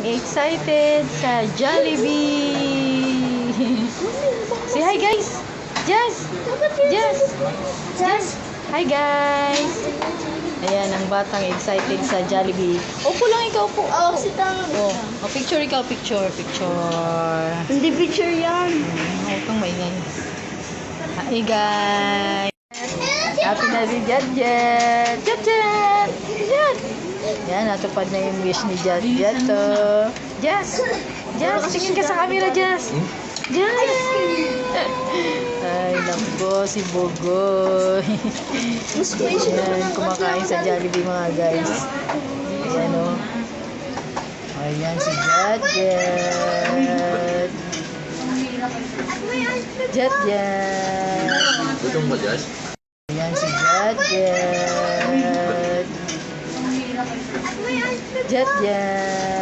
excited sa Jollibee. Say hi guys. Jazz. Jazz. Jazz. Hi guys. Ayan ang batang excited sa Jollibee. Upo lang ikaw, upo. Oh, sit down. Oh, picture ikaw, picture. Hindi picture yan. Huwag kang maingay. Hi guys. Happy na si Jet Jet. Jet Jet. Jet. Yan, natupad na yung wish ni Jet Jet to. Jazz. Jazz, tingin ka sa camera, Jazz. Jazz. Ay, naku, si Bogoy. Yan, kumakain sa Jollibee mga guys. Ayan o. Ayan si Jet Jet. Jet Jet. Gutom ba, Jazz? Ayan si Jet Jet. Jet Jet.